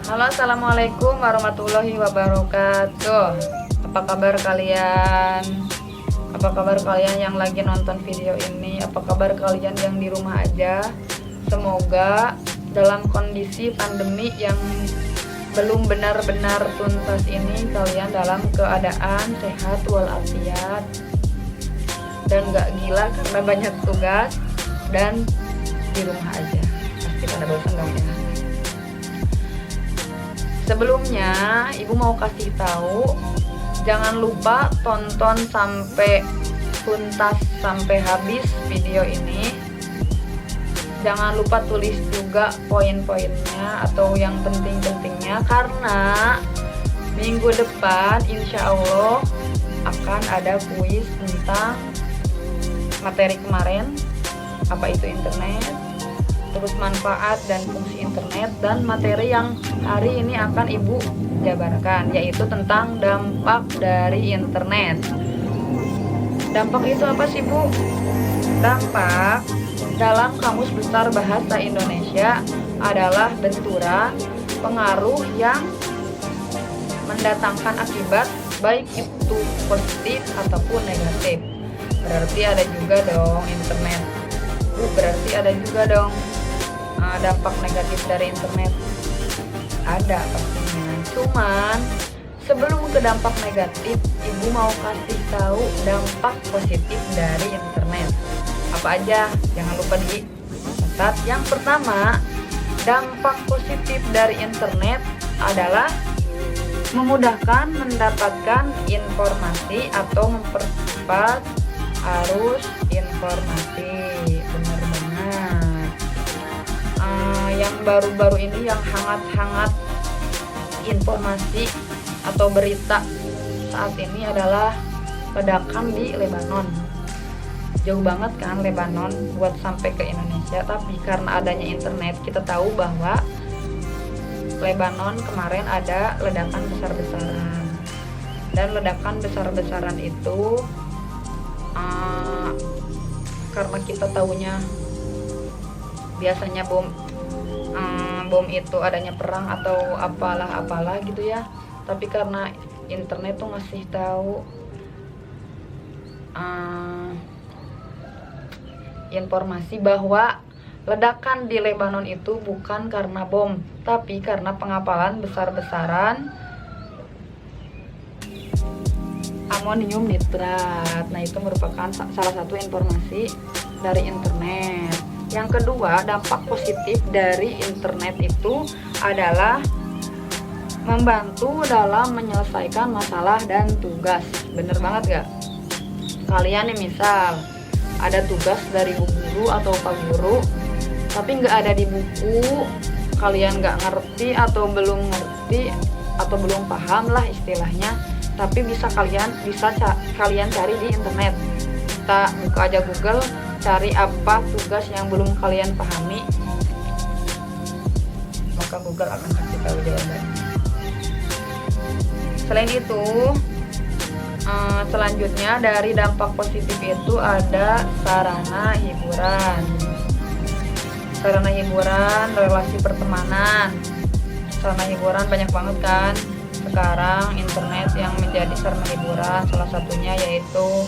Halo, assalamualaikum warahmatullahi wabarakatuh. Apa kabar kalian? Apa kabar kalian yang lagi nonton video ini? Apa kabar kalian yang di rumah aja? Semoga dalam kondisi pandemi yang belum benar-benar tuntas ini, kalian dalam keadaan sehat walafiat dan gak gila karena banyak tugas dan di rumah aja. Pasti pada bosan dong ya. Sebelumnya, ibu mau kasih tahu, jangan lupa tonton sampai tuntas, sampai habis video ini. Jangan lupa tulis juga poin-poinnya atau yang penting-pentingnya, karena minggu depan insya Allah akan ada kuis tentang materi kemarin, apa itu internet, terus manfaat dan fungsi internet, dan materi yang hari ini akan ibu jabarkan, yaitu tentang dampak dari internet. Dampak itu apa sih bu? Dampak dalam Kamus Besar Bahasa Indonesia adalah benturan pengaruh yang mendatangkan akibat baik itu positif ataupun negatif. Berarti ada juga dong internet. Berarti ada juga dong dampak negatif dari internet. Ada pastinya. Cuman sebelum ke dampak negatif, ibu mau kasih tahu dampak positif dari internet. Apa aja? Jangan lupa dicatat. Yang pertama, dampak positif dari internet adalah memudahkan mendapatkan informasi atau mempercepat arus informasi. Benar banget. Yang baru-baru ini yang hangat-hangat informasi atau berita saat ini adalah ledakan di Lebanon. Jauh banget kan Lebanon buat sampai ke Indonesia, tapi karena adanya internet kita tahu bahwa Lebanon kemarin ada ledakan besar-besaran. Dan ledakan besar-besaran itu karena kita tahunya biasanya bom itu adanya perang atau apalah gitu ya, tapi karena internet tuh ngasih tahu informasi bahwa ledakan di Lebanon itu bukan karena bom, tapi karena pengapalan besar-besaran amonium nitrat. Nah, itu merupakan salah satu informasi dari internet. Yang kedua, dampak positif dari internet itu adalah membantu dalam menyelesaikan masalah dan tugas. Bener banget gak? Kalian nih misal ada tugas dari bu guru atau pak guru, tapi nggak ada di buku, kalian nggak ngerti atau belum ngerti atau belum paham lah istilahnya, tapi bisa kalian cari di internet. Kita buka aja Google, cari apa tugas yang belum kalian pahami, maka Google akan kasih tahu jawabannya. Selain itu, selanjutnya dari dampak positif itu ada sarana hiburan. Sarana hiburan, relasi pertemanan. Sarana hiburan banyak banget kan sekarang internet yang menjadi sarana hiburan. Salah satunya yaitu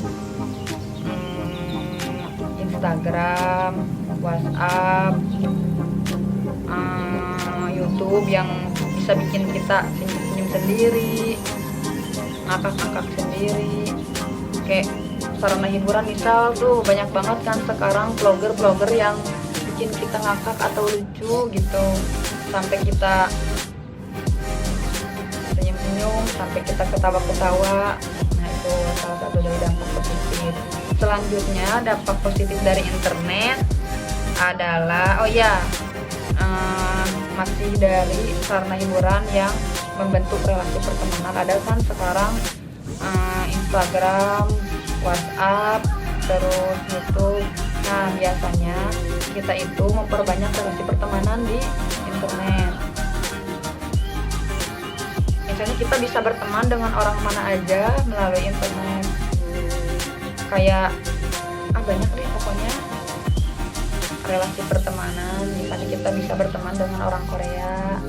Instagram, WhatsApp, YouTube yang bisa bikin kita senyum-senyum sendiri, ngakak-ngakak sendiri. Kayak sarana hiburan misal tuh banyak banget kan sekarang vlogger-vlogger yang bikin kita ngakak atau lucu gitu, sampai kita senyum-senyum, sampai kita ketawa-ketawa. Nah, itu salah satu dari dampak positif. Selanjutnya, dampak positif dari internet adalah masih dari sarana hiburan yang membentuk relasi pertemanan. Ada kan sekarang Instagram, WhatsApp, terus YouTube. Nah, biasanya kita itu memperbanyak relasi pertemanan di internet. Misalnya kita bisa berteman dengan orang mana aja melalui internet. Kayak banyak deh pokoknya relasi pertemanan. Misalnya kita bisa berteman dengan orang Korea,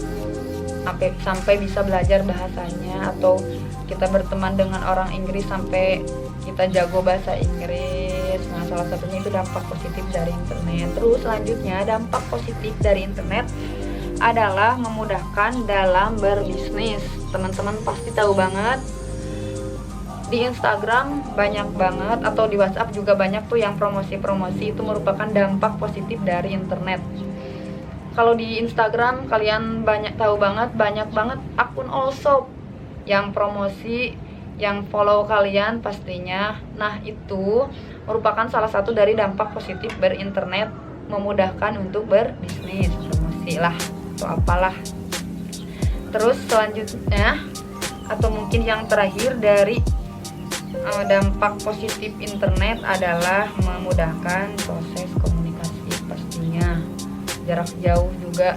sampai bisa belajar bahasanya, atau kita berteman dengan orang Inggris sampai kita jago bahasa Inggris. Nah, salah satunya itu dampak positif dari internet. Terus selanjutnya, dampak positif dari internet adalah memudahkan dalam berbisnis. Teman-teman pasti tahu banget, di Instagram banyak banget, atau di WhatsApp juga banyak tuh yang promosi-promosi. Itu merupakan dampak positif dari internet. Kalau di Instagram kalian banyak banget akun all shop yang promosi, yang follow kalian pastinya. Nah, itu merupakan salah satu dari dampak positif berinternet, memudahkan untuk berbisnis, promosi lah atau apalah. Terus selanjutnya, atau mungkin yang terakhir dari dampak positif internet adalah memudahkan proses komunikasi pastinya. Jarak jauh juga,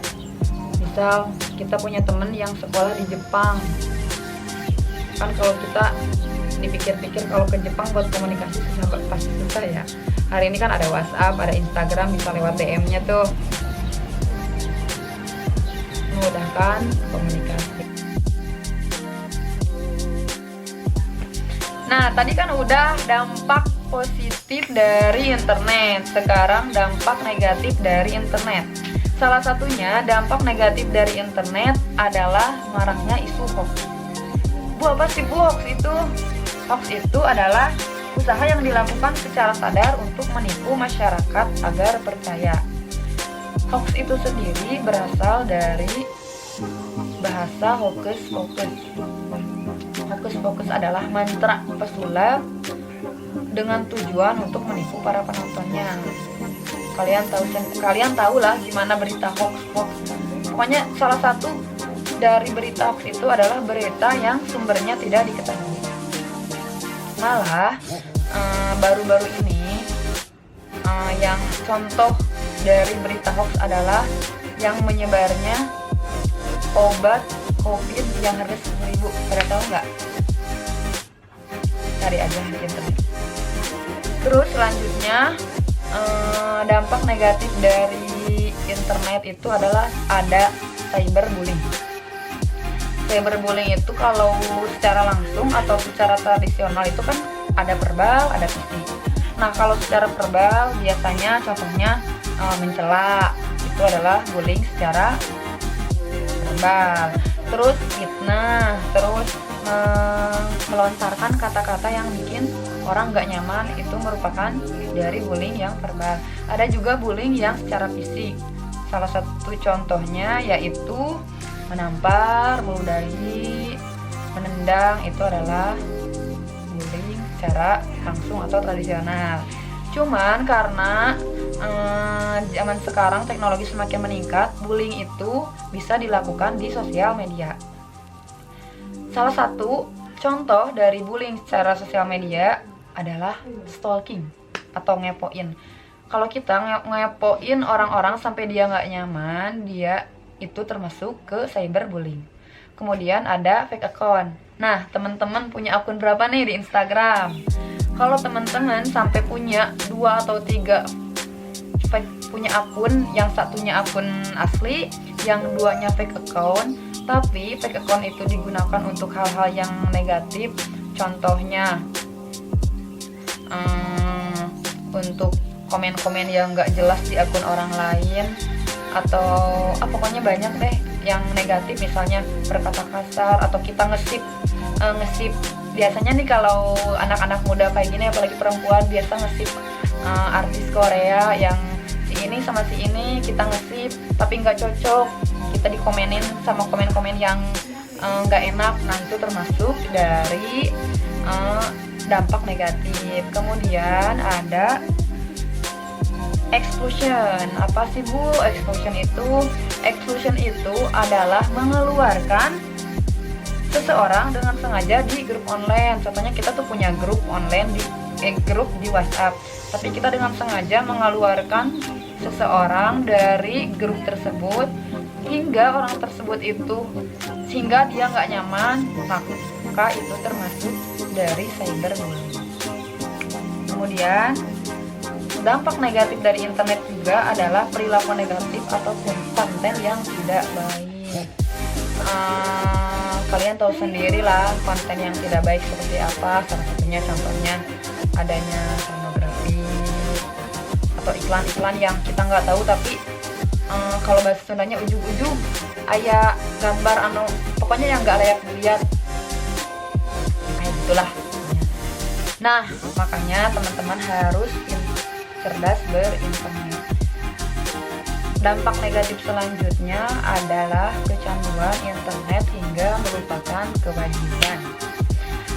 misal kita punya temen yang sekolah di Jepang, kan kalau kita dipikir-pikir kalau ke Jepang buat komunikasi pasti susah ya. Hari ini kan ada WhatsApp, ada Instagram, bisa lewat DM-nya tuh, memudahkan komunikasi. Nah, tadi kan udah dampak positif dari internet. Sekarang dampak negatif dari internet. Salah satunya dampak negatif dari internet adalah maraknya isu hoax. Apa sih Bu hoax itu? Hoax itu adalah usaha yang dilakukan secara sadar untuk menipu masyarakat agar percaya. Hoax itu sendiri berasal dari bahasa hokus pokus. Hokus pokus adalah mantra pesulap dengan tujuan untuk menipu para penontonnya. Kalian tahu lah gimana berita hoax. Pokoknya salah satu dari berita hoax itu adalah berita yang sumbernya tidak diketahui. Malah baru-baru ini yang contoh dari berita hoax adalah yang menyebarnya obat COVID yang harga 10.000. Pada tahu nggak? Cari aja di internet. Terus selanjutnya, dampak negatif dari internet itu adalah ada cyberbullying. Cyberbullying itu kalau secara langsung atau secara tradisional itu kan ada verbal, ada fisik. Nah, kalau secara verbal biasanya contohnya mencela, itu adalah bullying secara verbal. Terus fitnah, terus melontarkan kata-kata yang bikin orang gak nyaman, itu merupakan dari bullying yang verbal. Ada juga bullying yang secara fisik. Salah satu contohnya yaitu menampar, meludahi, menendang, itu adalah bullying secara langsung atau tradisional. Cuman karena zaman sekarang teknologi semakin meningkat, bullying itu bisa dilakukan di sosial media. Salah satu contoh dari bullying secara sosial media adalah stalking atau ngepoin. Kalau kita ngepoin orang-orang sampai dia nggak nyaman, dia itu termasuk ke cyberbullying. Kemudian ada fake account. Nah, teman-teman punya akun berapa nih di Instagram? Kalau teman-teman sampai punya 2 atau 3 punya akun, yang satunya akun asli, yang duanya fake account, tapi fake account itu digunakan untuk hal-hal yang negatif, contohnya untuk komen-komen yang nggak jelas di akun orang lain, atau pokoknya banyak deh yang negatif, misalnya berkata kasar, atau kita ngesip biasanya nih kalau anak-anak muda kayak gini, apalagi perempuan, biasa ngesip artis Korea yang si ini sama si ini, kita ngesip tapi nggak cocok, kita dikomenin sama komen-komen yang nggak enak. Nah, itu termasuk dari dampak negatif. Kemudian ada exclusion. Apa sih Bu exclusion itu? Exclusion itu adalah mengeluarkan seseorang dengan sengaja di grup online. Contohnya kita tuh punya grup online grup di WhatsApp, tapi kita dengan sengaja mengeluarkan seseorang dari grup tersebut hingga orang tersebut itu sehingga dia nggak nyaman, maka itu termasuk dari cyberbullying. Kemudian dampak negatif dari internet juga adalah perilaku negatif ataupun konten yang tidak baik. kalian tahu sendiri lah konten yang tidak baik seperti apa. Salah satunya contohnya adanya pornografi atau iklan-iklan yang kita nggak tahu, tapi kalau bahasa Sundanya ujug-ujug aya gambar pokoknya yang nggak layak dilihat kayak gitulah. Nah, makanya teman-teman harus cerdas berinternet. Dampak negatif selanjutnya adalah kecanduan internet hingga melupakan kewajiban.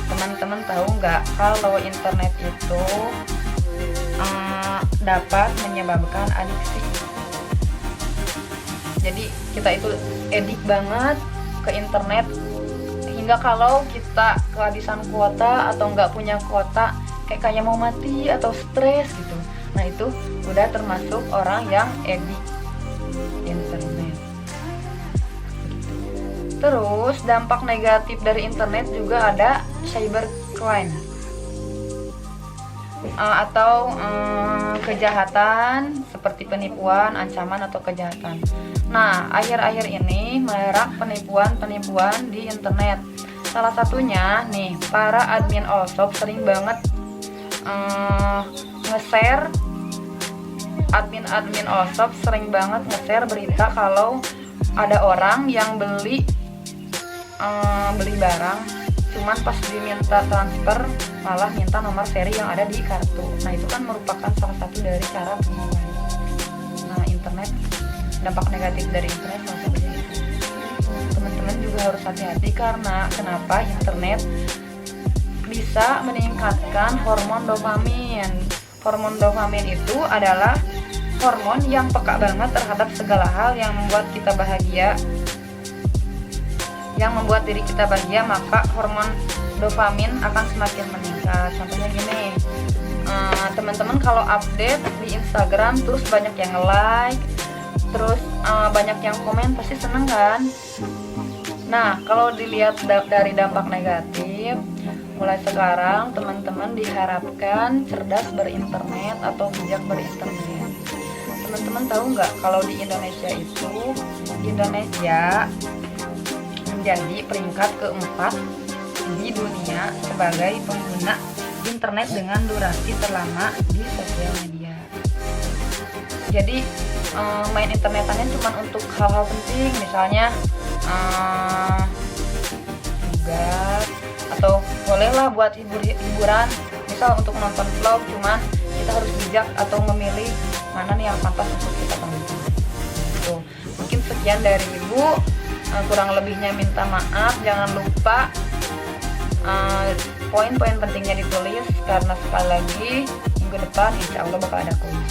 Teman-teman tahu nggak kalau internet itu dapat menyebabkan adiksi. Jadi kita itu edik banget ke internet hingga kalau kita kehabisan kuota atau nggak punya kuota kayak mau mati atau stres gitu. Nah, itu udah termasuk orang yang edik internet. Terus dampak negatif dari internet juga ada cybercrime atau kejahatan seperti penipuan, ancaman atau kejahatan. Nah, akhir-akhir ini marak penipuan di internet. Salah satunya nih, para admin all-shop sering banget nge-share. Admin all-shop sering banget nge-share berita kalau ada orang yang beli barang, cuman pas diminta transfer malah minta nomor seri yang ada di kartu. Nah, itu kan merupakan salah satu dari cara penipuan. Nah, internet, dampak negatif dari internet salah satunya itu. Teman-teman juga harus hati-hati karena kenapa internet bisa meningkatkan hormon dopamin. Hormon dopamin itu adalah hormon yang peka banget terhadap segala hal yang membuat kita bahagia, yang membuat diri kita bahagia, maka hormon dopamin akan semakin meningkat. Contohnya gini, teman-teman kalau update di Instagram terus banyak yang like, terus banyak yang komen, pasti seneng kan? Nah, kalau dilihat dari dampak negatif, mulai sekarang teman-teman diharapkan cerdas berinternet atau bijak berinternet. Teman-teman tahu nggak kalau di Indonesia itu, Indonesia menjadi peringkat keempat di dunia sebagai pengguna internet dengan durasi terlama di sosial media. Jadi main internetannya cuma untuk hal-hal penting, misalnya tugas, atau bolehlah buat hiburan, misal untuk nonton vlog, cuman kita harus bijak atau memilih mana nih yang pantas untuk kita tonton. Tuh, mungkin sekian dari Ibu, kurang lebihnya minta maaf. Jangan lupa poin-poin pentingnya ditulis, karena sekali lagi minggu depan insya Allah bakal ada kuis.